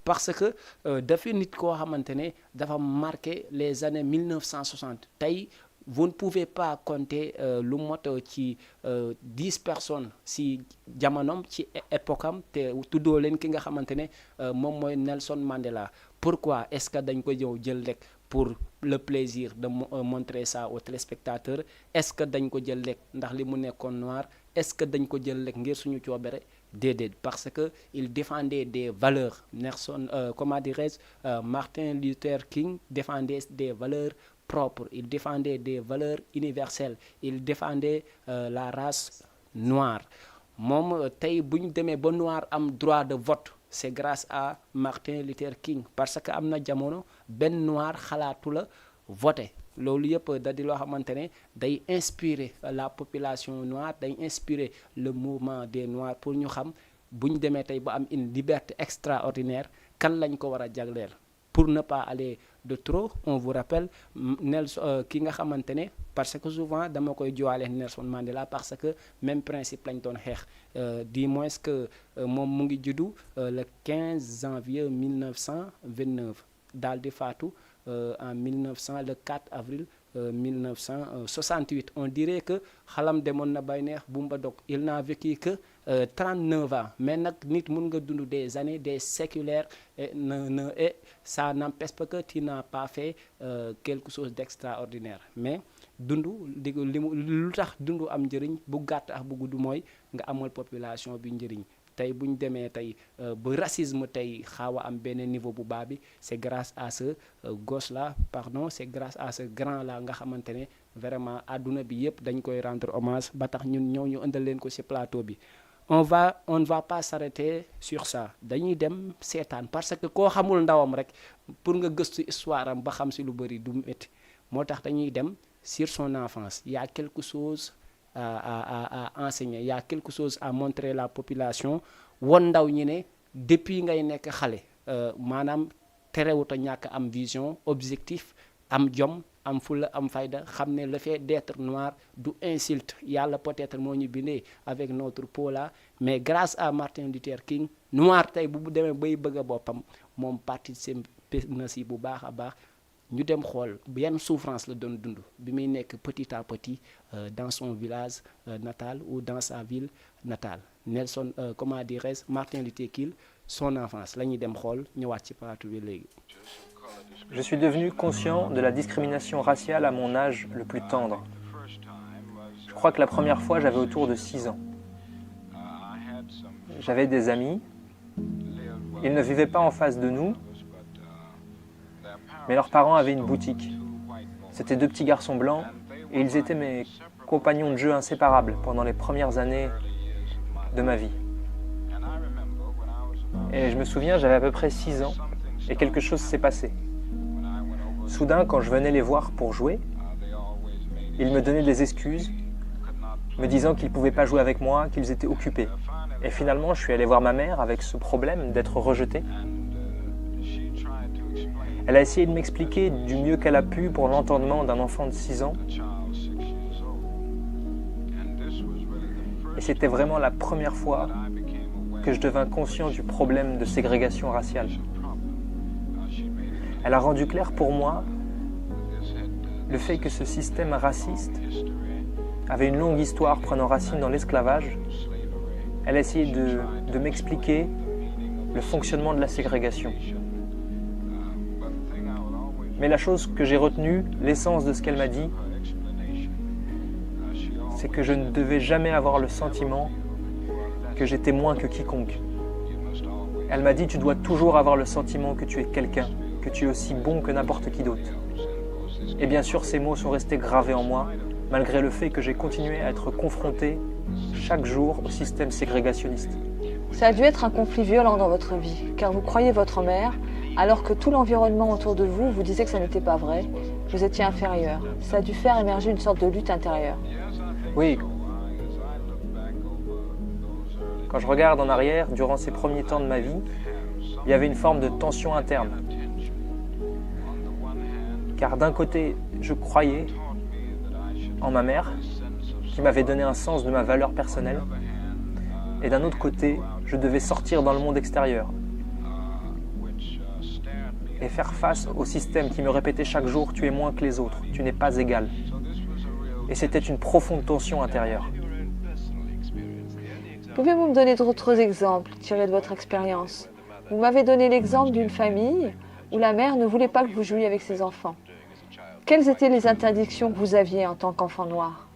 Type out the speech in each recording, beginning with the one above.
parce que dafa nit koo xamante ne dafa marqué les années 1960 tey vous ne pouvez pas compter lu mot ci 10 personnes si jamonoom ci époque am te tuddoo leen ki nga xamante ne moom mooy Nelson Mandela. Pourquoi est-ce que dañ ko ñëw jël rek pour le plaisir de montrer ça aux téléspectateurs? Est-ce que dañ ko jël rek ndax li mu nekkoon noir? Est-ce que dañ ko jël rek ngir suñu coobere? Déedéet, parce que il défendait des valeurs. Nelson comment dirais-je, Martin Luther King défendait des valeurs propres, il défendait des valeurs universelles, il défendait la race noire. Moom tey bu ñu demee ba noir am droit de vote, c'est grâce à Martin Luther King, parce que am na jamono benn noir xalaatu la voter. Loolu yëpp da di loo xamante ne day inspirer la population noire, day inspirer le mouvement des noirs pour ñu xam bu ñu demee tey ba am une liberté extraordinaire kan lañ ko war a jagleel. Pour ne pas aller de trop, on vous rappelle Nelson ki nga xamante ne parce que souvent dama koy jowaale Nelson Mandela parce que même principe lañ doon xeex, du moins que moom mu ngi juddu le 15 janvier 1929 daal di faatu en 1900 le 4 avril 1968. On dirait que xalam demoon na bay neex bumba dog, il n'a vécu que 39 ans, mais nag nit mun nga dund des années des séculaires et ça n'empêche pas que tu n'as pas fait quelque chose d'extraordinaire. Mais dund di lu tax dund am njëriñ bu gàtt ak bu gudd mooy nga amal population bi njëriñ. Tey bu ñu demee tey ba racisme tey xaaw a am benn niveau bu baax bi, c'est grâce à ce gosse là, pardon, c'est grâce à ce grand là nga xamante ne vraiment àdduna bi yëpp dañ koy rendre hommage ba tax ñun ñëw ñu indal leen ko ci plateau bi. On ne va pas s'arrêter sur ça, dañuy dem seetaan parce que koo xamul ndawam rek pour nga gëstu histoire am ba xam ci lu bari du métti. Moo tax dañuy dem sur son enfance. Il y a quelque chose à enseigner, il y a quelque chose à montrer la population. Won ndaw ñi ne depuis ngay nekk xale maanaam terewut a ñàkk am vision, objectif, am jom, am fulla, am fayda, xam ne le fait d'être noir du insulte. Yàlla peut-être moo ñu bindee avec notre peau là, mais grâce à Martin Luther King, noir tey bu demee bay bëgg a boppam moom participe na si bu baax a baax. Ñu dem xool yan souffrance la doon dund bi muy nekk petit à petit dans son village natal ou dans sa ville natale. Nelson comment dirais-je, Martin Luther King, son enfance la ñuy dem xool ñëwaat ci plateau bi léegi. Je suis devenu conscient de la discrimination raciale à mon âge le plus tendre. Je crois que la première fois j'avais autour de 6 ans. J'avais des amis, ils ne vivaient pas en face de nous, mais leurs parents avaient une boutique. C'étaient 2 petits garçons blancs et ils étaient mes compagnons de jeu inséparables pendant les premières années de ma vie. Et je me souviens, j'avais à peu près 6 ans et quelque chose s'est passé. Soudain, quand je venais les voir pour jouer, ils me donnaient des excuses, me disant qu'ils ne pouvaient pas jouer avec moi, qu'ils étaient occupés. Et finalement, je suis allé voir ma mère avec ce problème d'être rejeté. Elle a essayé de m'expliquer du mieux qu'elle a pu pour l'entendement d'un enfant de 6 ans. Et c'était vraiment la première fois que je devins conscient du problème de ségrégation raciale. Elle a rendu clair pour moi le fait que ce système raciste avait une longue histoire prenant racine dans l'esclavage. Elle a essayé de m'expliquer le fonctionnement de la ségrégation. Mais la chose que j'ai retenue, l'essence de ce qu'elle m'a dit, c'est que je ne devais jamais avoir le sentiment que j'étais moins que quiconque. Elle m'a dit, tu dois toujours avoir le sentiment que tu es quelqu'un, que tu es aussi bon que n'importe qui d'autre. Et bien sûr, ces mots sont restés gravés en moi, malgré le fait que j'ai continué à être confronté chaque jour au système ségrégationniste. Ça a dû être un conflit violent dans votre vie, car vous croyez votre mère, alors que tout l'environnement autour de vous vous disait que ça n'était pas vrai, vous étiez inférieur. Ça a dû faire émerger une sorte de lutte intérieure. Oui. Quand je regarde en arrière, durant ces premiers temps de ma vie, il y avait une forme de tension interne. Car d'un côté, je croyais en ma mère, qui m'avait donné un sens de ma valeur personnelle, et d'un autre côté, je devais sortir dans le monde extérieur. et faire face au système qui me répétait chaque jour « tu es moins que les autres, tu n'es pas égal ». Et c'était une profonde tension intérieure. Pouvez-vous me donner d'autres exemples tirés de votre expérience? Vous m'avez donné l'exemple d'une famille où la mère ne voulait pas que vous jouiez avec ses enfants. Quelles étaient les interdictions que vous aviez en tant qu'enfant noir?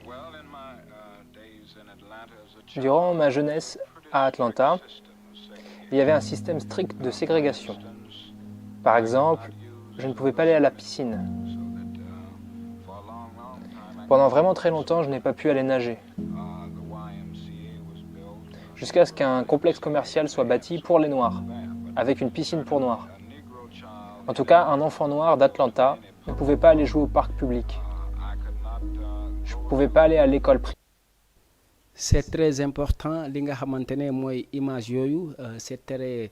Durant ma jeunesse à Atlanta, il y avait un système strict de ségrégation. Par exemple, je ne pouvais pas aller à la piscine. Pendant vraiment très longtemps, je n'ai pas pu aller nager. Jusqu'à ce qu'un complexe commercial soit bâti pour les Noirs, avec une piscine pour Noirs. En tout cas, un enfant noir d'Atlanta ne pouvait pas aller jouer au parc public. Je ne pouvais pas aller à l'école privée. C'est très important li nga xamante ne mooy image yooyu c'est très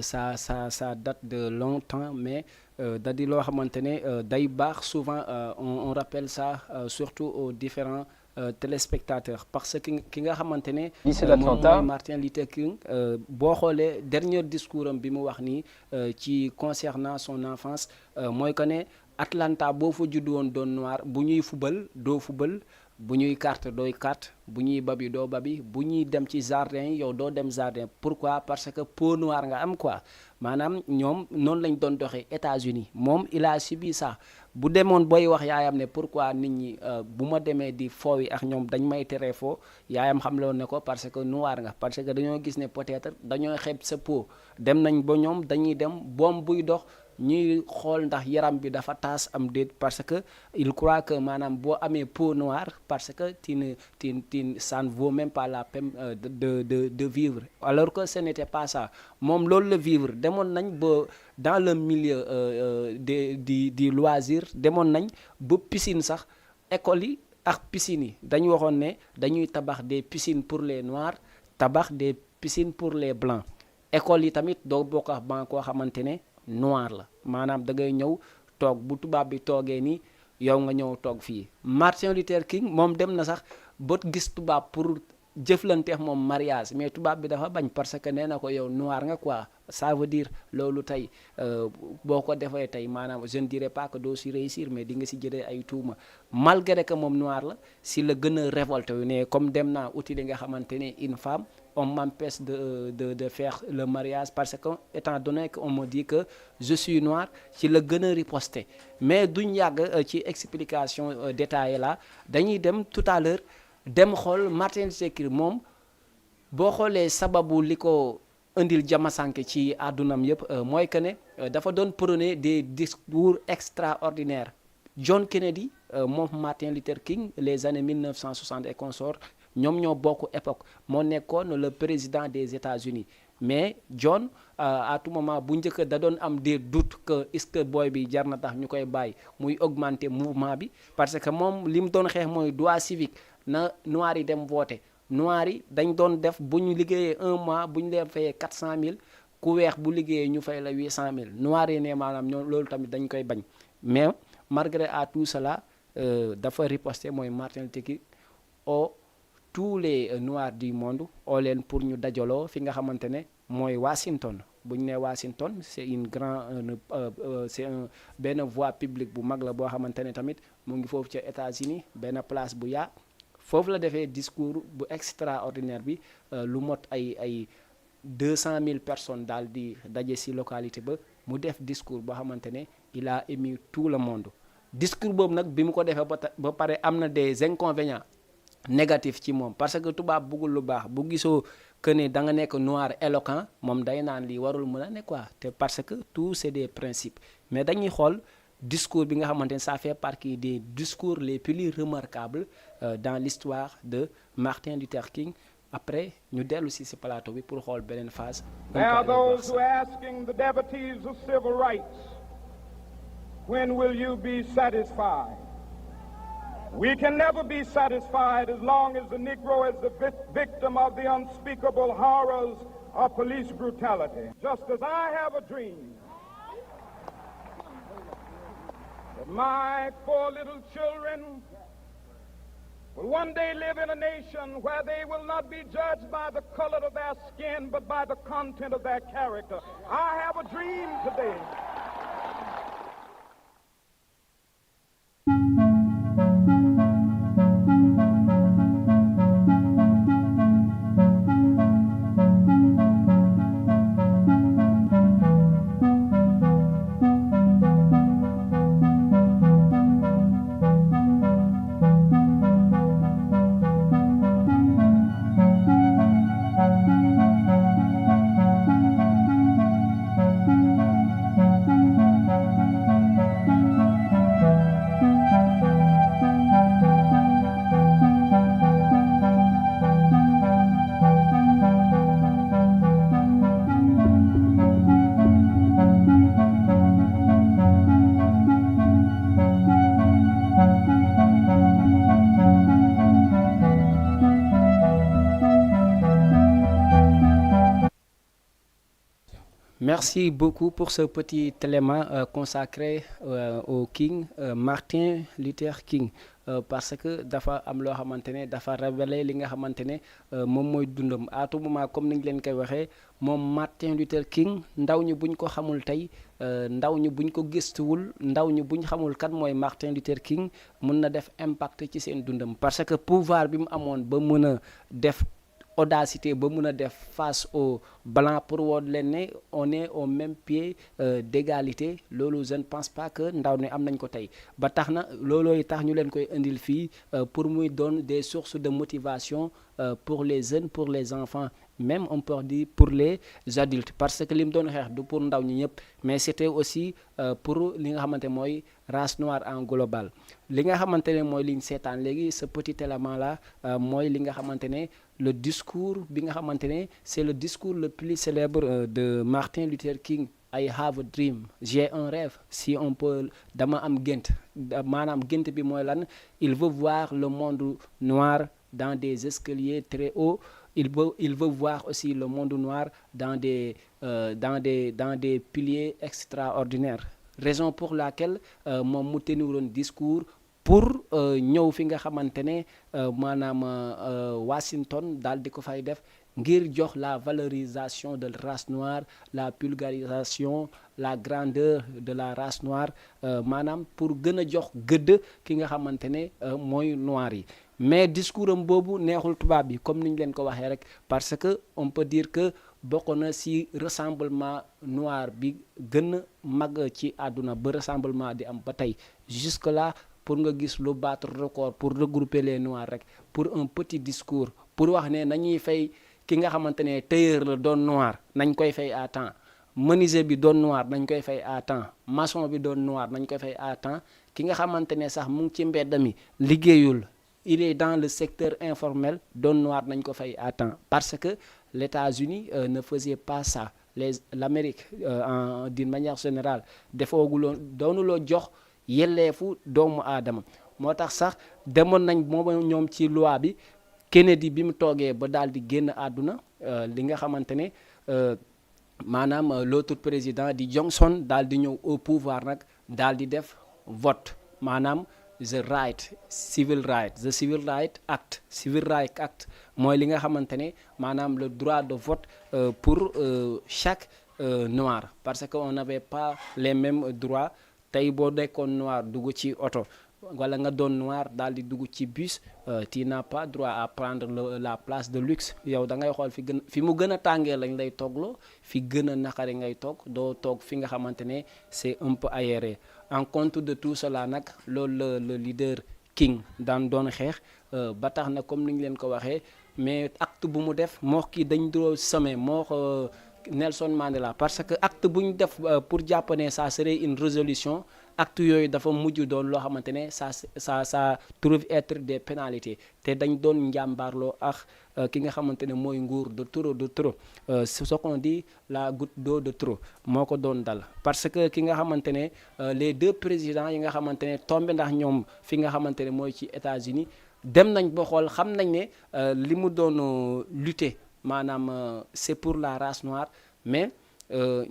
ça date de longtemps mais da di loo xamante ne day baax souvent on rappelle ça surtout aux différents téléspectateurs parce que ki nga xamante ne moom mooy Martin Luther King boo xoolee dernier discours am bi mu wax nii ci concernant son enfance mooy que ne Atlanta boo fa judd woon doon noir bu ñuy fubal doo fubal bu ñuy carte dooy carte bu ñuy babi doo babi bu ñuy dem ci jardin yi yow doo dem jardin pourquoi parce que peau noire nga am quoi maanaam ñoom noonu lañ doon doxee États-Unis moom il a subi ça bu demoon booy wax yaayam ne pourquoi nit ñi bu ma demee di foowi ak ñoom dañ may tere foo yaayam xam loon ne ko parce que noir nga parce que dañoo gis ne peut-être dañoo xeeb sa peau dem nañ ba ñoom dañuy dem boom buy dox ñuy xool ndax yaram bi dafa taas am déet parce que il croit que maanaam boo amee peau noire parce que ça ne vaut même pas la peine de vivre alors que ce n'était pas ça moom loolu la vivre demoon nañ ba dans le milieu di loisir demoon nañ ba piscine sax école yi ak piscine yi dañu waxoon ne dañuy tabax des piscines pour les noirs tabax des piscines pour les blancs école yi tamit doo bokk ak ban koo xamante ne noir la maanaam da ngay ñëw toog bu tubaab bi toogee nii yow nga ñëw toog fii Martin Luther King moom dem na sax ba gis tubaab pour jëflanteex moom mariage mais tubaab bi dafa bañ parce que nee na ko yow noir nga quoi ça veut dire loolu tey boo ko defee tey maanaam je ne dirais pas que doo si réussir mais di nga si jëlee ay tuuma malgré que moom noir la si la gën a révolté wu ne comme dem naa uti li nga xamante ne une femme on m'empêche de faire le mariage parce que étant donné qu'on me dit que je suis noir ci la gën a riposté mais duñ yàgg ci explication détaillée là dañuy dem tout à l'heure dem xool Martin Luther King moom boo xoolee sababu li ko indil jamasanke ci àddunam yëpp mooy que ne dafa doon prôner des discours extraordinaires John Kennedy moom Martin Luther King les années 1960 et consorts ñoom ñoo bokk époque moo nekkoon le président des États-Unis mais John à tout moment bu njëkk da doon am des doutes que est-ce que booy bi jar na tax ñu koy bàyyi muy augmenter mouvement bi parce que moom li mu doon xeex mooy droit civique na noirs yi dem voter noirs yi dañ doon def bu ñu liggéeyee 1 mois bu ñu leen fayee 400 000 ku weex bu liggéeyee ñu fay la 800 000 noirs yi ne maanaam ñoo loolu tamit dañ koy bañ mais malgré à tout cela dafa riposter mooy Martin Luther King tous les noirs du monde oo leen pour ñu dajaloo fi nga xamante ne mooy Washington bu ñu nee Washington c'est une benn voie publique bu mag la boo xamante ne tamit mu ngi foofu ca États-Unis benn place bu yaa foofu la defee discours bu extraordinaire bi lu mot ay 200 000 personnes daal di daje ci localité ba mu def discours boo xamante ne il a ému tout le monde discours boobu nag bi mu ko defee ba pare am na des inconvénients négatif ci moom parce que tubaab bëggul lu baax bu gisoo que ne da nga nekk noir éloquent moom day naan lii warul mën a ne quoi te parce que tout c'est des principes mais dañuy xool discours bi nga xamante ne ça fait partie des discours les plus remarquables dans l'histoire de Martin Luther King après ñu dellu si plateau bi pour xool beneen phase. There are those who are asking the devotees of civil rights, when will you be satisfied? We can never be satisfied as long as the Negro is the victim of the unspeakable horrors of police brutality. Just as I have a dream that my 4 little children will one day live in a nation where they will not be judged by the color of their skin, but by the content of their character. I have a dream today Merci beaucoup pour ce petit élément consacré au King Martin Luther King parce que dafa am loo xamante ne dafa révélé li nga xamante ne moom mooy dundam à tout moment comme ni ñu leen koy waxee moom Martin Luther King ndaw ñi buñ ko xamul tey ndaw ñi buñ ko gëstuwul ndaw ñi buñ xamul kan mooy Martin Luther King mun na def impact ci seen dundam parce que pouvoir bi mu amoon ba mën a def audacité ba mun a def face aux blancs pour woon leen ne on est au même pied d'égalité loolu je ne pense pas que ndaw ne am nañ ko tey ba tax na loolooy tax ñu leen koy indil fii pour muy doon des sources de motivation pour les jeunes pour les enfants même on peut dire pour les adultes parce que li mu doon xeex du pour ndaw ñi ñëpp mais c'était aussi pour li nga xamante mooy race noire en global li nga xamante ne mooy liñ seetaan léegi ce petit élément là mooy li nga xamante ne le discours bi nga xamante ne c'est le discours le plus célèbre de Martin Luther King. I have a dream j'ai un rêve si on peut dama am gént maanaam gént bi mooy lan il veut voir le monde noir dans des escaliers très hauts il veut voir aussi le monde noir dans des piliers extraordinaires raison pour laquelle moom mu teniroon discours pour ñëw fi nga xamante ne maanaam Washington daal di ko fay def ngir jox la valorisation de la race noire la vulgarisation la grandeur de la race noire maanaam pour gën a jox gëdd ki nga xamante ne mooy noir yi mais discours am boobu neexul tubaab bi comme ni ñu leen ko waxee rek parce que on peut dire que bokk na ci rassemblement noir bi gën a mag ci àdduna ba rassemblement di am ba tey jusque là pour nga gis lu battre record pour regrouper les noirs rek pour un petit discours pour wax ne nañuy fay ki nga xamante ne tailleur la doon noir nañ koy fay à temps menuisier bi doon noir nañ koy fay à temps maçon bi doon noir nañ koy fay à temps ki nga xamante ne sax mu ngi ci mbedd mi liggéeyul il est dans le secteur informel doon noir nañ ko fay à temps parce que les États-Unis ne faisait pas ça l'Amérique d'une manière générale defooguloon doonuloo jox yelleefu doomu aadama moo tax sax demoon nañ moom ñoom ci loi bi Kennedy bi mu toogee ba daal di génn àdduna li nga xamante ne maanaam l'autre président di Johnson daal di ñëw au pouvoir nag daal di def vote maanaam the civil right act mooy li nga xamante ne maanaam le droit de vote pour chaque noir parce que on n'avait pas les mêmes droits tey boo nekkoon noir dugg ci oto wala nga doon noir daal di dugg ci bus tu n'as pas droit à prendre la place de luxe yow da ngay xool fi mu gën a tàngee lañ lay toogloo fi gën a naqari ngay toog doo toog fi nga xamante ne c'est un peu aéré en compte de tout cela nag loolu le leader King daan doon xeex ba tax na comme ni ñu leen ko waxee mais acte bu mu def moo kii dañ doo sommet moo Nelson Mandela parce que acte bu ñu def pour jàpp ne ça serait une résolution acte yooyu dafa mujj doon loo xamante ne ça trouve être des pénalités te dañ doon njàmbaarloo ak ki nga xamante ne mooy nguur de trop c'est ce qu'on dit la goutte d'eau de trop moo ko doon dal parce que ki nga xamante ne les deux présidents yi nga xamante ne tombé ndax ñoom fi nga xamante ne mooy ci États-Unis dem nañ ba xool xam nañ ne li mu doon lutter maanaam c'est pour la race noire mais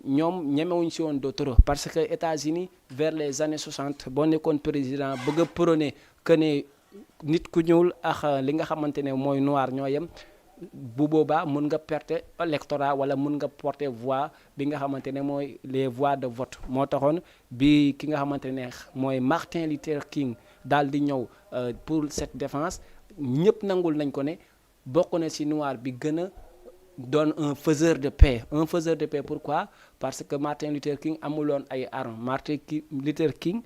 ñoom ñemewuñ si woon de trop parce que États-Unis vers les années 60 boo nekkoon président bëgg a prôner que ne nit ku ñuul ak li nga xamante ne mooy noir ñoo yem bu boobaa mën nga perte électorat wala mën nga porter voix bi nga xamante ne mooy les voix de vote moo taxoon bi ki nga xamante ne mooy Martin Luther King daal di ñëw pour cette défense ñëpp nangul nañ ko ne bokk na ci noir bi gën a doon un faiseur de paix pourquoi parce que Martin Luther King amuloon ay armes Martin Luther King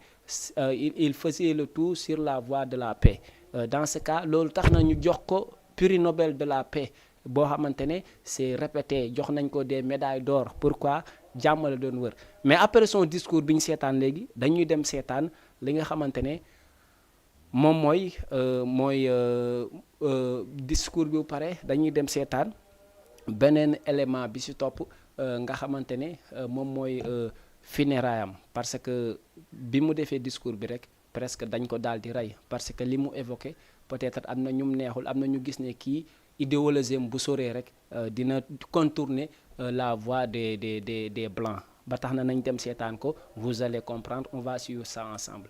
il faisait le tout sur la voie de la paix dans ce cas loolu tax na ñu jox ko prix Nobel de la paix boo xamante ne c'est répété jox nañ ko des médailles d'or pourquoi jàmm la doon wër mais après son discours bi ñu seetaan léegi dañuy dem seetaan li nga xamante ne moom mooy discours bi bu pare dañuy dem seetaan beneen élément bi ci topp nga xamante ne moom mooy funérailles parce que bi mu defee discours bi rek presque dañ ko daal di rey parce que li mu évoqué peut-être am na ñum neexul am na ñu gis ne kii idéologie bu soree rek dina contourner la voix des blancs ba tax na nañ dem seetaan ko vous allez comprendre on va suivre ça ensemble.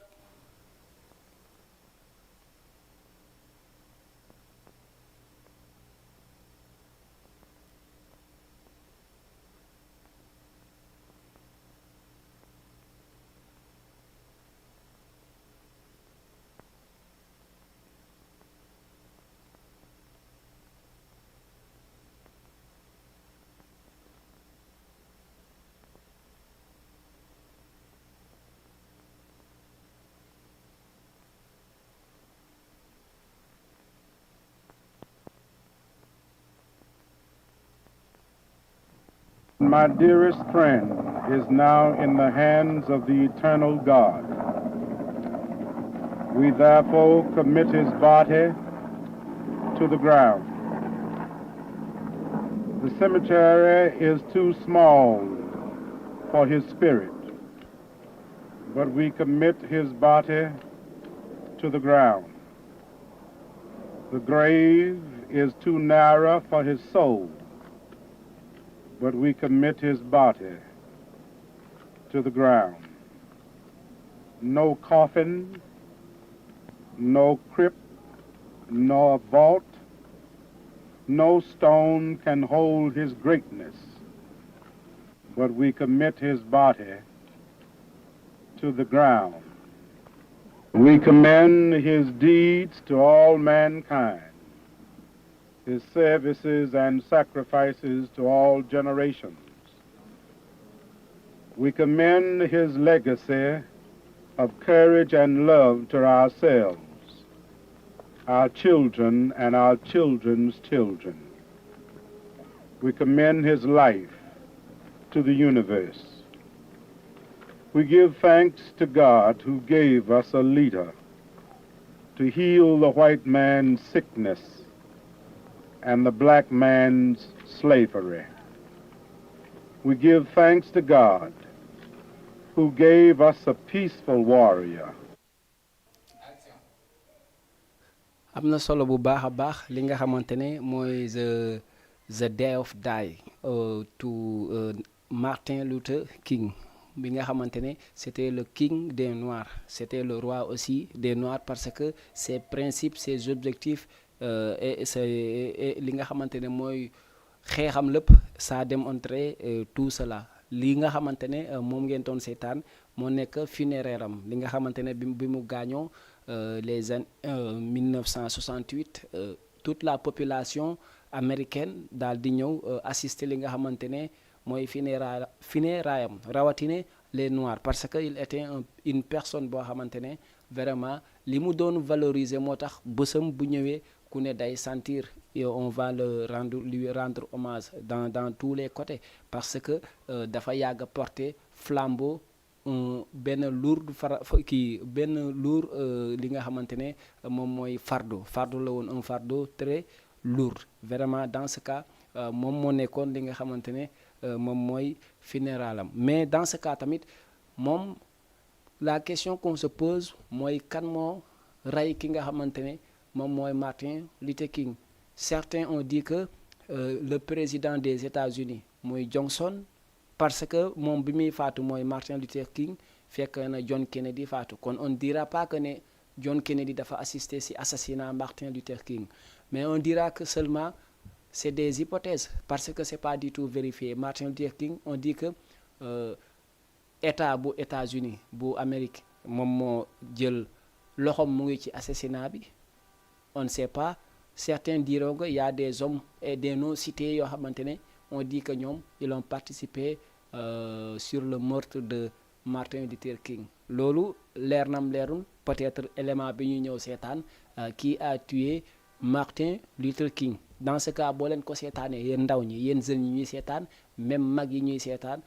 My dearest friend is now in the hands of the eternal God. We therefore commit his body to the ground. The cemetery is too small for his spirit, but we commit his body to the ground. The grave is too narrow for his soul, but we commit his body to the ground. No coffin, no crypt, nor vault, no stone can hold his greatness, but we commit his body to the ground. We commend his deeds to all mankind, his services and sacrifices to all generations. We commend his legacy of courage and love to ourselves, our children, and our children's children. We commend his life to the universe. We give thanks to God who gave us a leader to heal the white man's sickness and the black man's slavery. We give thanks to God who gave us a peaceful warrior. am na solo bu baax a baax li nga xamante ne mooy the day of die to Martin Luther King bi nga xamante ne c'était le king des noirs, c'était le roi aussi des noirs parce que ses principes, ses objectifs et li nga xamante ne mooy xeexam lépp ça a démontré tout cela. li nga xamante ne moom ngeen doon seetaan moo nekk funéraire am li nga xamante ne bi mu gaañoo les années 1968 toute la population américaine daal di ñëw assister li nga xamante ne mooy funérailles am rawatine les noirs parce que il était une personne boo xamante ne vraiment li mu doon valoriser moo tax bësam bu ñëwee ku ne day sentir et on va lui rendre hommage dans tous les côtés parce que dafa yàgg porter flambeau benn lourd benn lourd li nga xamante ne moom mooy fardeau la woon un fardeau très lourd vraiment dans ce cas moom moo nekkoon li nga xamante ne moom mooy funéralam mais dans ce cas tamit moom la question qu'on se pose mooy kan moo rey ki nga xamante ne moom mooy Martin Luther King. Certains ont dit que le président des États-Unis mooy Johnson parce que moom bi muy faatu mooy Martin Luther King fekk na John Kennedy faatu kon on dira pas que ne John Kennedy dafa assister ci assassinat Martin Luther King mais on dira que seulement c'est des hypothèses parce que c'est pas du tout vérifié. Martin Luther King on dit que état bu États-Unis bu Amérique moom moo jël loxoom mu ngi ci assassinat bi on ne sait pas. Certains diront qu'il y a des hommes et des noms cités yoo xamante ne on dit que ñoom ils ont participé sur le meurtre de Martin Luther King loolu leer nam leerul peut-être élément bi ñuy ñëw seetaan qui a tué Martin Luther King dans ce cas boo leen ko seetaanee yéen ndaw ñi yéen jeunes yi ñuy seetaan même mag yi ñuy seetaan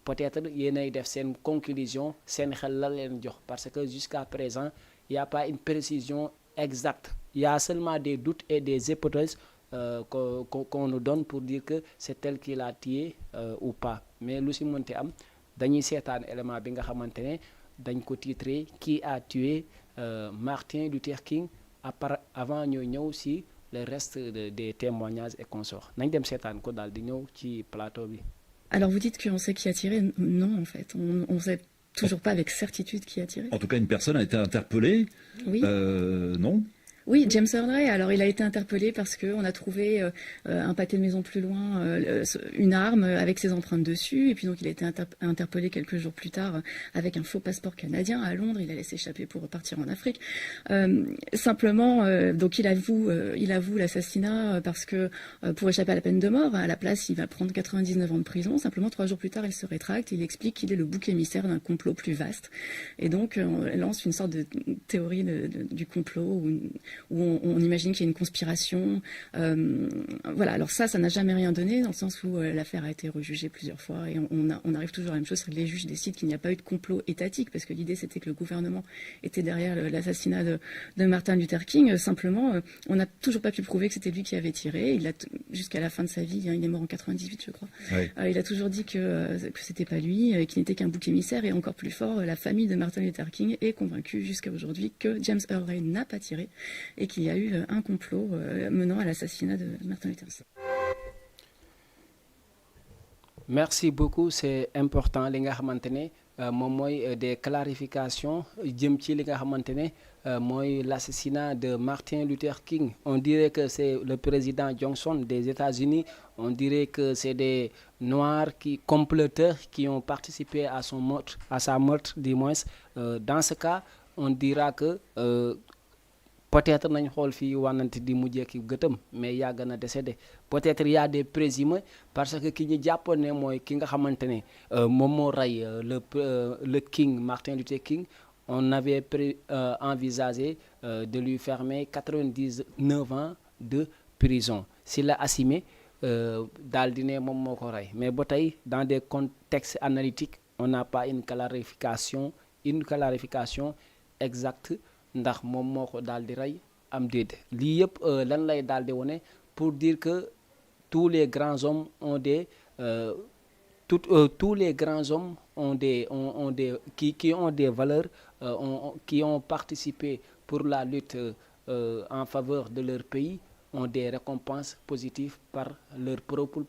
peut-être yéenay def seen conclusion seen xel la leen jox parce que jusqu'à présent il y a pas une précision exacte. Il y a seulement des doutes et des hypothèses qu'on nous donne pour dire que c'est elle qui l'a tué ou pas mais lu si mënti am dañuy seetaan élément bi nga xamante ne dañ ko titré qui a tué Martin Luther King avant ñoo ñëw si le reste des témoignages et consorts nañ dem seetaan ko daal di ñëw ci plateau bi. Alors vous dites qu'on sait qui a tiré. Non, en fait, on sait toujours pas avec certitude qui a tiré. En tout cas, une personne a été interpellée. Oui. Non. Oui, James Earl Ray. Alors, il a été interpellé parce qu'on a trouvé un pâté de maison plus loin, une arme avec ses empreintes dessus. Et puis donc, il a été interpellé quelques jours plus tard avec un faux passeport canadien à Londres. Il allait s'échapper pour repartir en Afrique. Simplement, donc il avoue l'assassinat parce que pour échapper à la peine de mort, à la place, il va prendre 99 ans de prison. Simplement, 3 jours plus tard, il se rétracte. Il explique qu'il est le bouc émissaire d'un complot plus vaste. Et donc, on lance une sorte de théorie du complot où on imagine qu'il y a une conspiration. Voilà, alors ça n'a jamais rien donné, dans le sens où l'affaire a été rejugée plusieurs fois, et on arrive toujours à la même chose, c'est que les juges décident qu'il n'y a pas eu de complot étatique, parce que l'idée c'était que le gouvernement était derrière l'assassinat de Martin Luther King. Simplement, on n'a toujours pas pu prouver que c'était lui qui avait tiré. Jusqu'à la fin de sa vie, hein, il est mort en 98, je crois. Oui. Il a toujours dit que c'était pas lui, qu'il n'était qu'un bouc émissaire, et encore plus fort, la famille de Martin Luther King est convaincue jusqu'à aujourd'hui que James Earl Ray n'a pas tiré, et qu'il y a eu un complot menant à l'assassinat de Martin Luther King. Merci beaucoup, c'est important li nga xamante ne moom mooy des clarifications jëm ci li nga xamante ne mooy l'assassinat de Martin Luther King. On dirait que c'est le président Johnson des États-Unis, on dirait que c'est des noirs comploteurs qui ont participé à sa meurtre du moins. Dans ce cas, on dira que peut-être nañ xool fii wànnante di mujjee ki gëtëm, mais yàgg na décédé. Peut-être y a des présumés parce que ki ñu jàppoon ne mooy ki nga xamante ne moom moo rey le King, Martin Luther King. On avait envisagé de lui fermer 99 ans de prison. S'il a assumé daal di ne moom moo ko rey, mais ba tey dans des contextes analytiques on n'a pas une clarification exacte ndax moom moo ko daal di rey am déet. Lii yëpp lan lay daal di wone pour dire que tous les grands hommes ont des tous les grands hommes ont des qui ont des valeurs, qui ont participé pour la lutte en faveur de leur pays, ont des récompenses positives par leur propre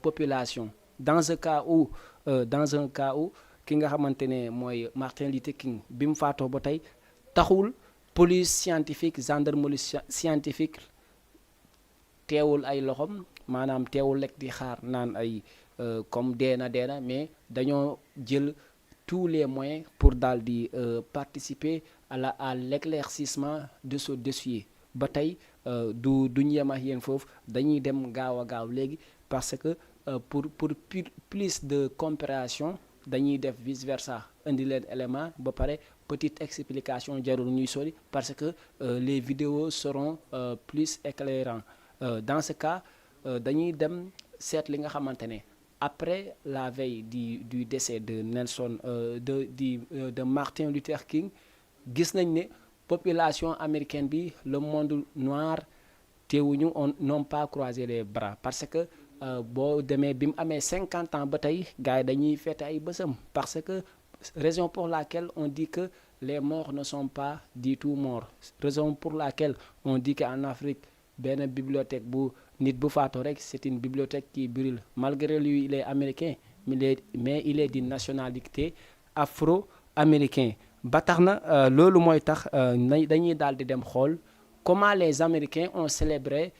population. Dans un cas où ki nga xamante ne mooy Martin Luther King bi mu faatoo ba tey taxul police scientifique, gendarmerie scientifique teewul ay loxom, maanaam teewul lekk di xaar naan ay comme deena mais dañoo jël tous les moyens pour daal di participer à l'éclaircissement de ce dossier. Ba tey duñ yem ak yéen foofu, dañuy dem gaaw a gaaw léegi parce que pour plus de compréhension dañuy def vice versa, indi leen élément ba pare petite explication jarul ñuy sori parce que les vidéos seront plus éclairants. Dans ce cas dañuy dem seet li nga xamante ne après la veille du décès de de Martin Luther King, gis nañ ne population américaine bi, le monde noir teewuñu n'ont pas croisé les bras parce que boo demee bi mu amee 50 ans ba tey gars yi dañuy fête ay bësam parce que raison pour laquelle on dit que les morts ne sont pas du tout morts, raison pour laquelle on dit qu'en Afrique benn bibliothèque bu nit bu faatoo rek c'est une bibliothèque qui brûle. Malgré lui il est américain mais il est d'une nationalité afro-américain. Ba tax na loolu mooy tax dañuy daal di dem xool comment les Américains ont célébré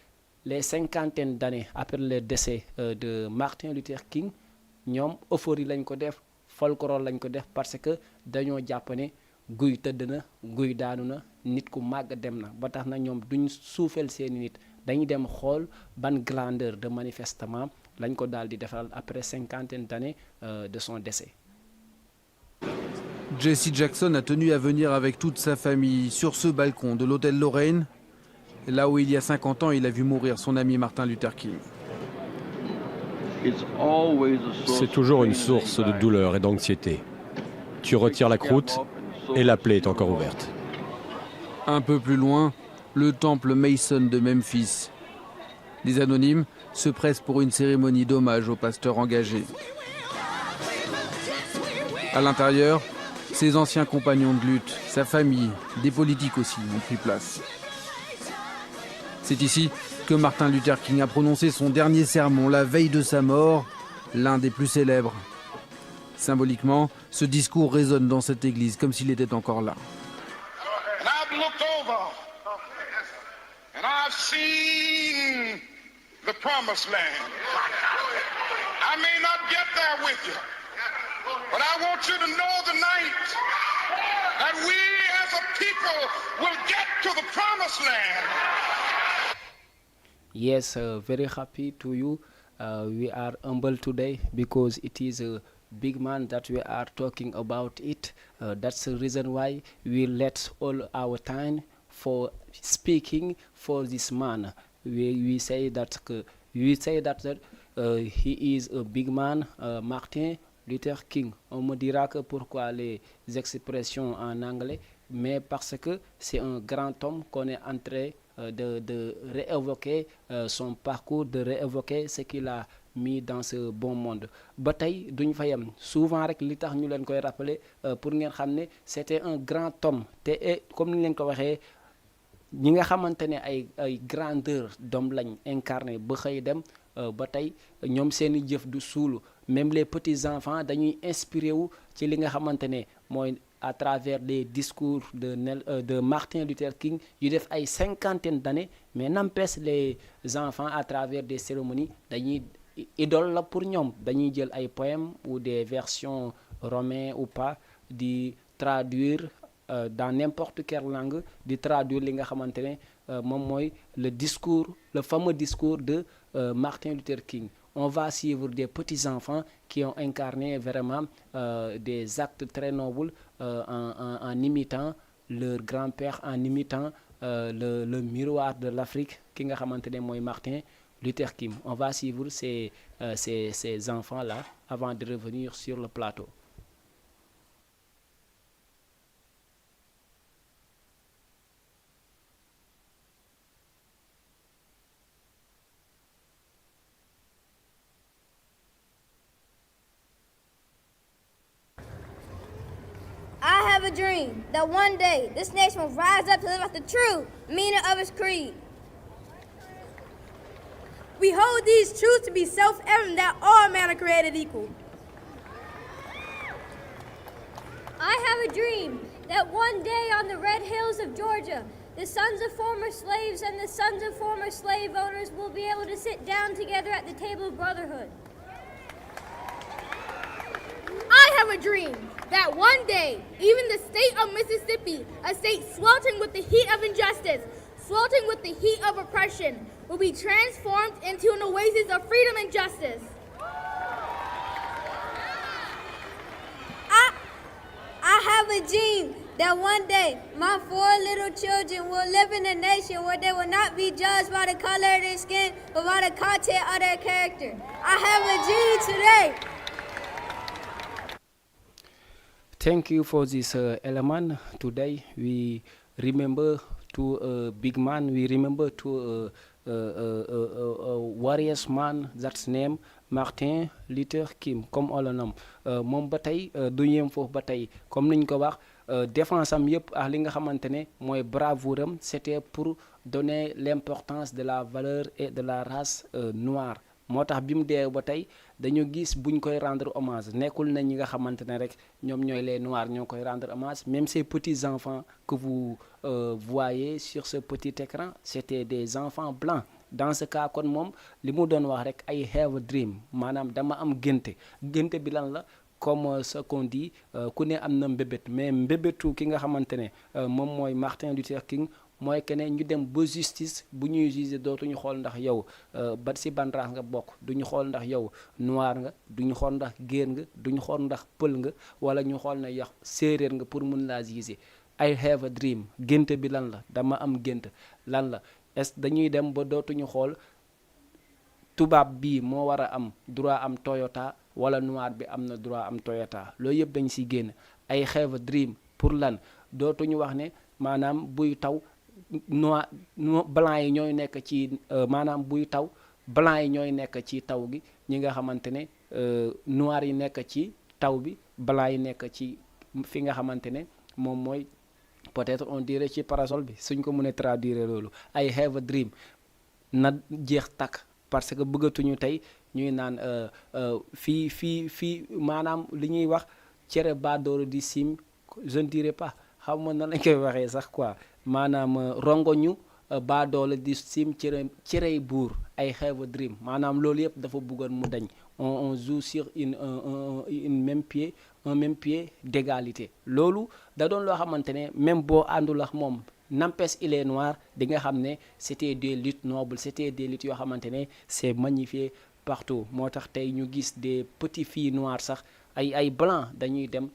les 50 d'années après le décès de Martin Luther King. Ñoom euphorie lañ ko def, folklore lañ ko def parce que dañoo jàpp ne guy tëdd na, guy daanu na, nit ku màgg dem na. Ba tax na ñoom duñ suufeel seeni nit, dañuy dem xool ban grandeur de manifestement lañ ko daal di defal après 50 d'années de son décès. Jesse Jackson a tenu à venir avec toute sa famille sur ce balcon de l'hôtel Lorraine, là où il y a 50 ans il a vu mourir son ami Martin Luther King. C'est toujours une source de douleur et d'anxiété. Tu retires la croûte et la plaie est encore ouverte. Un peu plus loin, le temple Mason de Memphis. Les anonymes se pressent pour une cérémonie d'hommage au pasteur engagé. À l'intérieur, ses anciens compagnons de lutte, sa famille, des politiques aussi ont pris place. C'est ici que Martin Luther King a prononcé son dernier sermon la veille de sa mort, l'un des plus célèbres. Symboliquement, ce discours résonne dans cette église comme s'il était encore là. And I've looked over and I've seen the promised land. I may not get there with you, but I want you to know tonight that we as a people will get to the promised land. Yes, very happy to you. We are humble today because it is a big man that we are talking about it. That's the reason why we let all our time for speaking for this man. We say that he is a big man, Martin Luther King. On me dira que pourquoi les expressions en anglais, mais parce que c'est un grand homme qu'on est en train de réévoquer son parcours, de réévoquer ce qu'il a mis dans ce bon monde. Ba tey duñ fa yem souvent rek li tax ñu leen koy rappeler pour ngeen xam ne c'était un grand homme te comme ni leen ko waxee ñi nga xamante ne ay grandeur d'homme lañ incarné ba xëy dem ba tey ñoom seeni jëf du suulu même les petits enfants dañuy inspiré wu ci li nga xamante ne mooy à travers les discours de Martin Luther King yu def ay cinquantaine d'années mais n'empêche les enfants à travers des cérémonies dañuy idole la pour ñoom dañuy jël ay poèmes ou des versions romaines ou pas di traduire dans n'importe quelle langue di traduire li nga xamante ne moom mooy le fameux discours de Martin Luther King. On va suivre des petits-enfants qui ont incarné vraiment des actes très nobles en imitant leur grand-père, en imitant le miroir de l'Afrique ki nga xamante ne mooy Martin Luther King. On va suivre ces enfants-là avant de revenir sur le plateau. I have a dream that one day this nation will rise up to live out the true meaning of its creed. We hold these truths to be self-evident that all men are created equal. I have a dream that one day on the red hills of Georgia, the sons of former slaves and the sons of former slave owners will be able to sit down together at the table of brotherhood. I have a dream that one day, even the state of Mississippi, a state sweltering with the heat of injustice, sweltering with the heat of oppression, will be transformed into an oasis of freedom and justice. I have a dream that one day my 4 little children will live in a nation where they will not be judged by the color of their skin, but by the content of their character. I have a dream today. Thank you for this element. Today we remember to a big man. We remember to a warriors man that's named Martin Luther King comme on le nomme moom ba tey du yem foofu ba tey comme niñ ko wax défense am yëpp ak li nga xamante ne mooy bravoure am c'était pour donner l'importance de la valeur et de la race noire. moo tax bi mu dee ba tey dañu gis buñ koy rendre hommage nekkul na ñi nga xamante ne rek ñoom ñooy les noirs ñoo koy rendre hommage même ces petits enfants que vous voyez sur ce petit écran c'était des enfants blancs. Dans ce cas kon moom li mu doon wax rek I have a dream maanaam dama am génte bi lan la comme ce qu'on dit ku ne am na mbébét mais mbébétu ki nga xamante ne moom mooy Martin Luther King mooy que ne ñu dem ba justice bu ñuy juger dootuñu xool ndax yow ba si ban race nga bokk duñu xool ndax yow noir nga duñu xool ndax géer nga duñu xool ndax pël nga wala ñu xool ne yow séeréer nga pour mun laa juger I have a dream gént bi lan la dama am gént lan la est dañuy dem ba dootuñu xool tubaab bii moo war a am droit am Toyota wala noir bi am na droit am Toyota loolu yëpp dañ siy génn I have a dream pour lan dootuñu wax ne maanaam buy taw noir blanc yi ñooy nekk ci maanaam buy taw blanc yi ñooy nekk ci taw gi ñi nga xamante ne noir yi nekk ci taw bi blanc yi nekk ci fi nga xamante ne moom mooy peut-être on dirait ci parasol bi suñ ko mënee traduire loolu I have a dream na jeex takk parce que bëggatuñu tey ñuy naan fii maanaam li ñuy wax cere baadoolo di sim je ne dirais pas xam ma nan lañ koy waxee sax quoi maanaam rongoñu baadoolo di sim cerey buur ay have a dream maanaam loolu yëpp dafa bëggoon mu dañ on joue sur une même pied un même pied d'égalité loolu da doon loo xamante ne même boo àndul ak moom n'empêche il est noir di nga xam ne c'était des luttes nobles c'était des luttes yoo xamante ne c'est magnifié partout moo tax tey ñu gis des petites filles noires sax ay blancs dañuy dem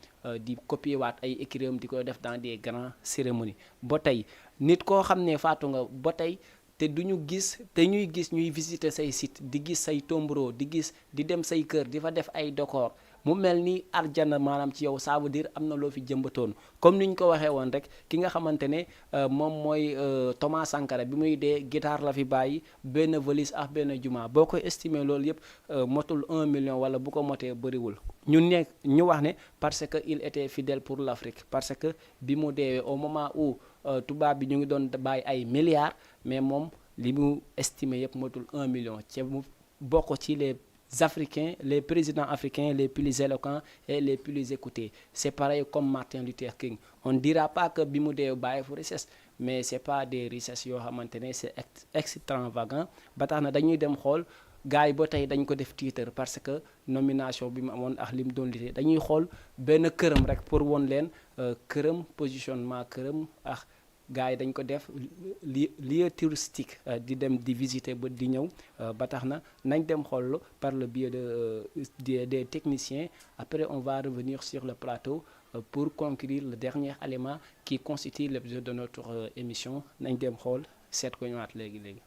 di copier waat ay écrits di ko def dans des grandes cérémonies ba tey nit koo xam ne faatu nga ba tey te duñu gis te ñuy gis ñuy visiter say site di gis say tombereau di gis di dem say kër di fa def ay décor mu mel ni arjana maanaam ci yow ça veut dire am na loo fi jëmbatoon comme ni ñu ko waxee woon rek ki nga xamante ne moom mooy Thomas Sankara bi muy dee guitare la fi bàyyi benn valise ak benn juma boo koy estimer loolu yëpp motul 1 million wala bu ko motee bëriwul ñu wax ne parce que il était fidèle pour l'Afrique parce que bi mu deewee au moment où tubaab bi ñu ngi doon bàyyi ay milliards mais moom li mu estimé yëpp motul 1 million ci mu bokk ci les Africains, les présidents africains les plus éloquents et les plus écoutés. C'est pareil comme Martin Luther King. On ne dira pas que bi mu dee bàyyi fu richesse mais c'est pas des richesses yoo xamante ne c'est extravagant ba tax na dañuy dem xool gars yi ba tey dañ ko def titre parce que nomination bi mu amoon ak li mu doon liggéey dañuy xool benn këram rek pour won leen këram positionnement këram ak gars yi dañ ko def lieu touristique di dem di visiter ba di ñëw ba tax na nañ dem xool par le biais des techniciens après on va revenir sur le plateau pour conclure le dernier élément qui constitue l'objet de notre émission nañ dem xool seet ko ñëwaat léegi.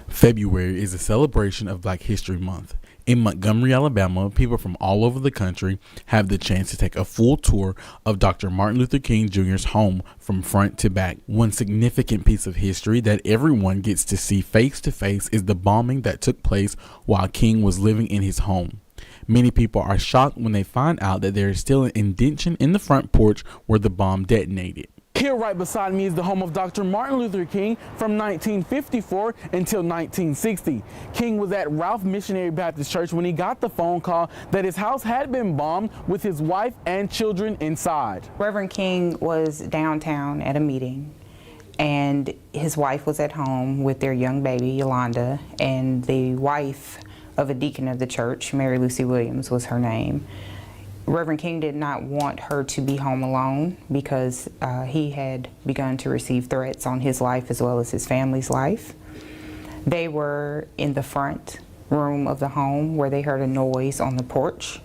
February is a celebration of Black History Month. In Montgomery, Alabama, people from all over the country have the chance to take a full tour of Dr. Martin Luther King Jr.'s home from front to back. One significant piece of history that everyone gets to see face to face is the bombing that took place while King was living in his home. Many people are shocked when they find out that there is still an indentation in the front porch where the bomb detonated. Here right beside me is the home of Dr. Martin Luther King from 1954 until 1960. King was at Ralph Missionary Baptist Church when he got the phone call that his house had been bombed with his wife and children inside. Reverend King was downtown at a meeting and his wife was at home with their young baby, Yolanda, and the wife of a deacon of the church, Mary Lucy Williams was her name. Reverend King did not want her to be home alone because he had begun to receive threats on his life as well as his family's life. They were in the front room of the home where they heard a noise on the porch.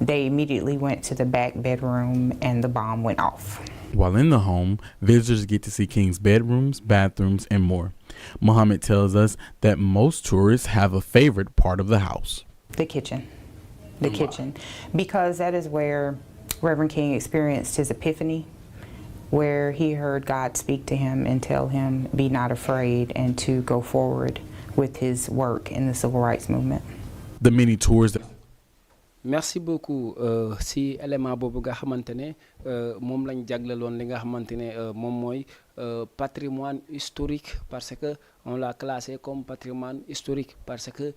They immediately went to the back bedroom and the bomb went off. While in the home, visitors get to see King's bedrooms, bathrooms, and more. Muhammad tells us that most tourists have a favorite part of the house. The kitchen. The kitchen, because that is where Reverend King experienced his epiphany, where he heard God speak to him and tell him, be not afraid, and to go forward with his work in the civil rights movement. The many tours that merci beaucoup si élément boobu nga xamante ne moom lañ jagleloon li nga xamante ne moom mooy patrimoine historique parce que on l'a classé comme patrimoine historique parce que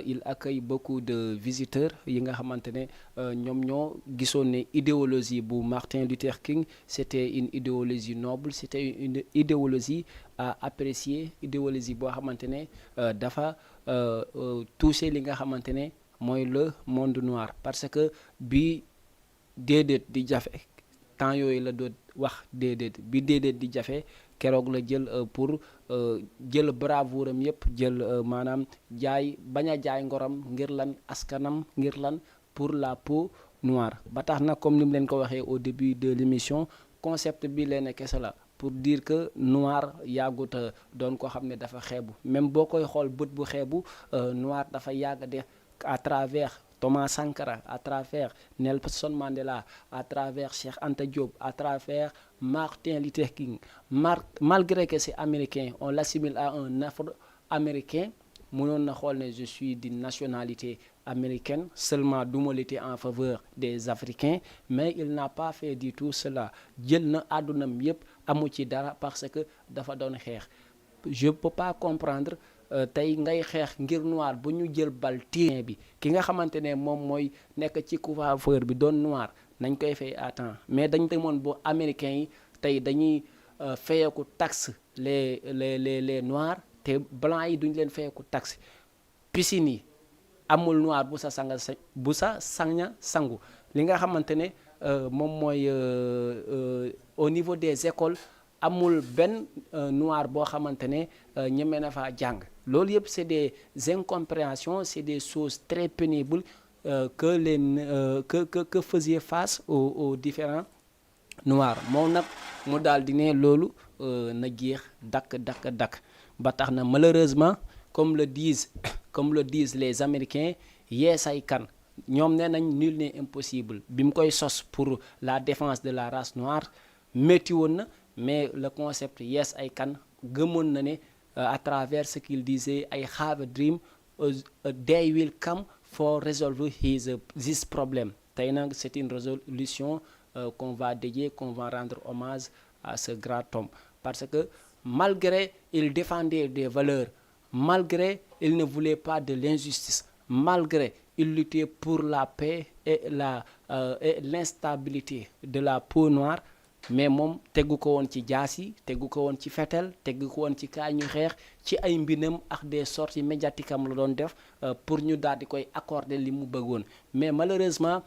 il accueille beaucoup de visiteurs yi nga xamante ne ñoom ñoo gisoon ne idéologie bu Martin Luther King c'était une idéologie noble c'était une idéologie à apprécier idéologie boo xamante ne dafa toucher li nga xamante ne mooy le monde noir parce que bi déedéet di jafe temps yooyu la doon wax déedéet bi déedéet di jafe keroog la jël pour jël bravoure am yëpp jël maanaam jaay bañ a jaay ngoram ngir lan askanam ngir lan pour la peau noire ba tax na comme ni mu leen ko waxee au début de l'émission concept bi leen kese la pour dire que noir yàggut doon ko xam ne dafa xeebu même boo koy xool bët bu xeebu noir dafa yàgg de à travers Thomas Sankara, à travers Nelson Mandela, à travers Cheikh Anta Diop, à travers Martin Luther King. Malgré que c'est américain, on l'assimile à un afro-américain. Mënoon na xool ne je suis d'une nationalité américaine, seulement du ma lutter en faveur des Africains, mais il n'a pas fait du tout cela. Jël na àddunam yépp amu ci dara parce que dafa doon xeex. je peux pas comprendre tey ngay xeex ngir noir bu ñu jël bal tiré bi ki nga xamante ne moom mooy nekk ci coiffeur bi doon noir nañ koy fay à temps mais dañ demoon bu américains yi tey dañuy fayeeku taxe les noirs te blancs yi duñ leen fayeeku taxe piscine yi amul noir bu sa saña sangu li nga xamante ne moom mooy au niveau des écoles amul benn noir boo xamante ne ñeme na faa jàng loolu yëpp c'est des incompréhensions c'est des choses très pénibles que faisait face aux différents noirs moom nag mu daal di ne loolu na jeex dakk ba tax na malheureusement comme le disent les Américains yes I can ñoom nee nañ nul n'est impossible bi mu koy sos pour la défense de la race noire métti woon na mais le concept yes I can gëmoon na ne à travers ce qu'il disait I have a dream a day will come for resolve this problem tey nag c'est une résolution qu'on va dédier, qu'on va rendre hommage à ce grand homme parce que malgré il défendait des valeurs, malgré il ne voulait pas de l'injustice, malgré il luttait pour la paix et l'instabilité de la peau noire, mais moom tegu ko woon ci jaasi tegu ko woon ci fetel tegu ko woon ci kaa ñu xeex ci ay mbinam ak des sorties médiatiques am la doon def pour ñu daal di koy accorder li mu bëggoon mais malheureusement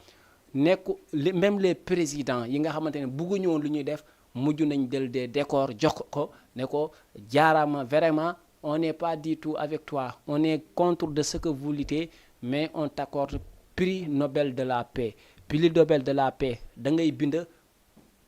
même les présidents yi nga xamante ne bëgguñu woon lu ñuy def mujj nañ del des décors jox ko ne ko jaaraama vraiment on n'est pas du tout avec toi on est contre de ce que vous luttez mais on t'accorde prix Nobel de la paix prix Nobel de la paix da ngay bind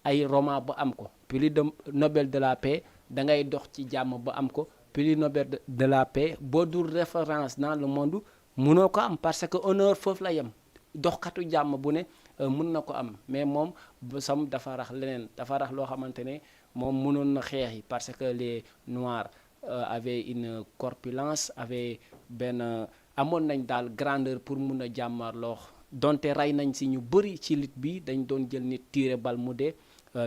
ay roman ba am ko prix Nobel de la paix da ngay dox ci jàmm ba am ko prix Nobel de la paix boo dul référence dans le monde mënoo ko am parce que honneur foofu la yem doxkatu jàmm bu ne mën na ko am mais moom sam dafa rax leneen dafa rax loo xamante ne moom mënoon na xeex yi parce que les noirs avaient une corpulence avaient benn amoon nañ daal grandeur pour mun a jàmmarloo donte rey nañ si ñu bëri ci lit bi dañ doon jël nit tiire bal mu dee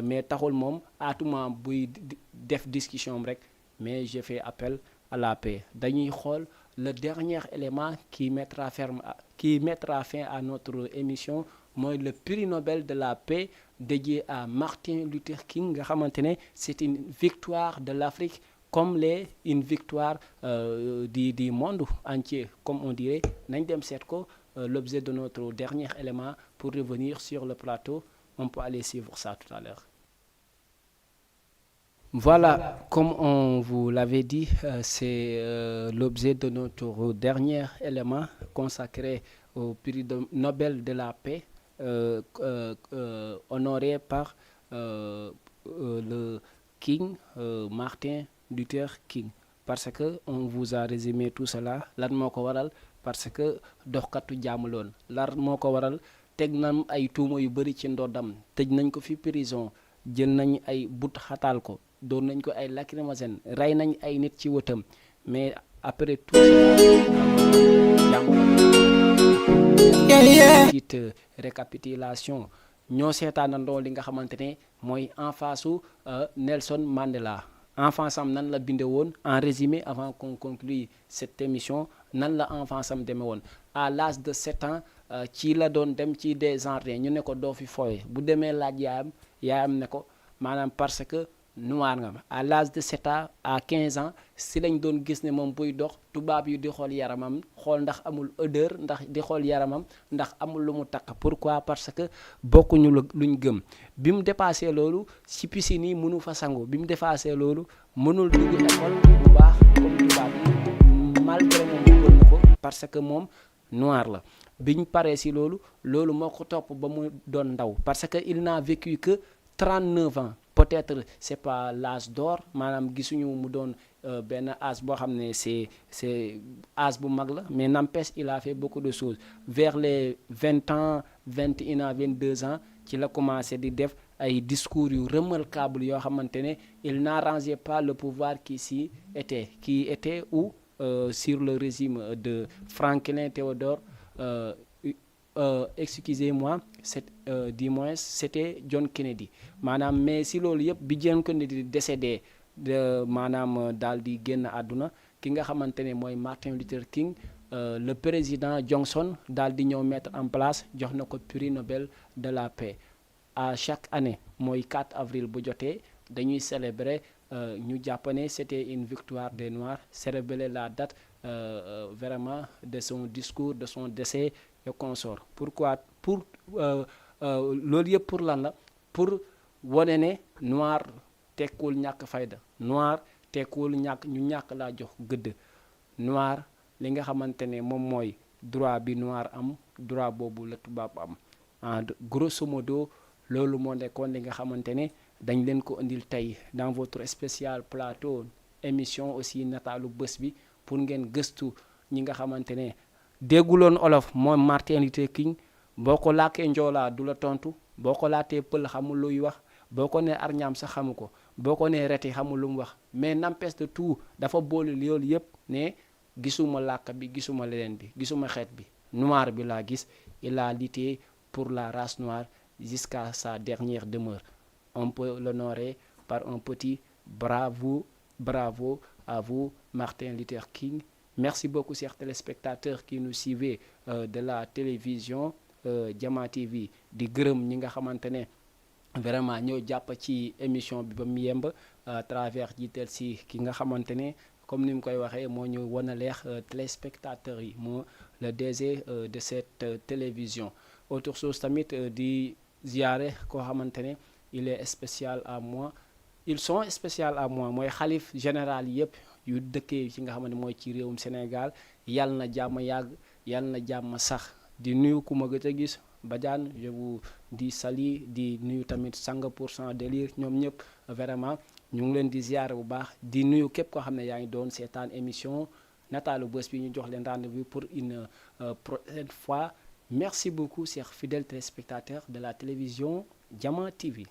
mais taxul moom atuma buy def discussion rek mais je fais appel à la paix dañuy xool le dernier élément qui mettra fin à notre émission mooy le prix Nobel de la paix dédié à Martin Luther King nga xamante ne c'est une victoire de l'Afrique comme une victoire du monde entier comme on dirait nañ dem seet ko l'objet de notre dernier élément pour revenir sur le plateau on peut aller suivre ça tout à l'heure. Voilà, comme on vous l'avait dit, c'est l'objet de notre dernier élément consacré au prix Nobel de la paix, honoré par le King, Martin Luther King. Parce que on vous a résumé tout cela, lan moo ko waral parce que doxkatu jàmm loon lan moo ko waral teg nañ ay tuuma yu bëri ci ndoddam tëj nañ ko fi prison jël nañ ay but xataal ko doon nañ ko ay lacrymogène rey nañ ay nit ci wëtam mais après tout ça petite récapitulation ñoo seetaanandoo li nga xamante ne mooy en face u Nelson Mandela enfance am nan la binde woon en résumé avant qu'on conclue cette émission nan la enfance am demee woon à l'âge de 7 ans ci la doon dem ci des jardins ñu ne ko doo fi fooye bu demee laaj yaayam ne ko maanaam parce que noir nga à l'âge de 7 ans à 15 ans si lañ doon gis ne moom buy dox tubaab yi di xool yaramam xool ndax amul odeur ndax di xool yaramam ndax amul lu mu takk pourquoi parce que bokkuñu luñ gëm bi mu dépassé loolu ci piscine yi mënu fa sangu bi mu dépassé loolu mënul dugg école bu baax comme tubaab malgré moom bëggoon na ko parce que moom noir la biñ paree ci loolu moo ko topp ba mu doon ndaw parce que il n'a vécu que 39 ans peut-être c'est pas l'âge d'or maanaam gisuñu mu doon benn âge boo xam ne c'est âge bu mag la mais n'empêche il a fait beaucoup de choses vers les 20 ans 21 ans 22 ans ci la commencé di def ay discours yu remarquables yoo xamante ne il n'arrangeait pas le pouvoir qui était ou sur le régime de Franklin Théodore excusez-moi du moins c'était John Kennedy maanaam mais si loolu yëpp bi John Kennedy décédé maanaam daal di génn àdduna ki nga xamante ne mooy Martin Luther King le président Johnson daal di ñëw mettre en place jox na ko prix Nobel de la paix à chaque année mooy 4 avril bu jotee dañuy célébrer ñu jàpp ne c'était une victoire des Noirs célébrer la date vraiment de son discours de son décès et consort pourquoi pour loolu yëpp pour lan la pour wane ne noir tekkul ñàkk fayda noir tekkul ñu ñàkk laa jox gëdd noir li nga xamante ne moom mooy droit bi noir am droit boobu la tubaab am en grosso modo loolu moo nekkoon li nga xamante ne dañ leen ko indil tey dans votre spécial plateau émission aussi nataalu bés bi pour ngeen gëstu ñi nga xamante ne dégguloon olof moom Martin Luther King boo ko làkkee njoolaa du la tontu boo ko laatee pël xamul luy wax boo ko nee arñaam sax xamu ko boo ko nee reti xamul lu mu wax mais n'empêche de tout dafa boole loolu yëpp ne gisuma làkk bi gisuma leneen bi gisuma xeet bi noir bi laa gis il a lutté pour la race noire jusqu'à sa dernière demeure on peut l'honorer par un petit bravo à vous Martin Luther King. Merci beaucoup chers téléspectateurs qui nous suivez de la télévision Jama TV di gërëm ñi nga xamante ne vraiment ñoo jàpp ci émission bi ba mu yemb à travers jiital si ki nga xamante ne comme ni mu koy waxee moo ñu wan a leex téléspectateurs yi moo le DG de cette télévision autre chose tamit di ziare koo xamante ne il est spécial à moi ils sont spécial à moi mooy xalif général yëpp yu dëkkee ci nga xamante mooy ci réewum Sénégal yàlla na jàmm yàgg yàlla na jàmm sax di nuyu ku ma gëj a gis Badiane je vous dis salut di nuyu tamit 100% délire ñoom ñëpp vraiment ñu ngi leen di ziare bu baax di nuyu képp koo xam ne yaa ngi doon seetaan émission nataalu bés bi ñu jox leen rendez-vous pour une prochaine fois merci beaucoup chers fidèles téléspectateurs de la télévision Jama TV.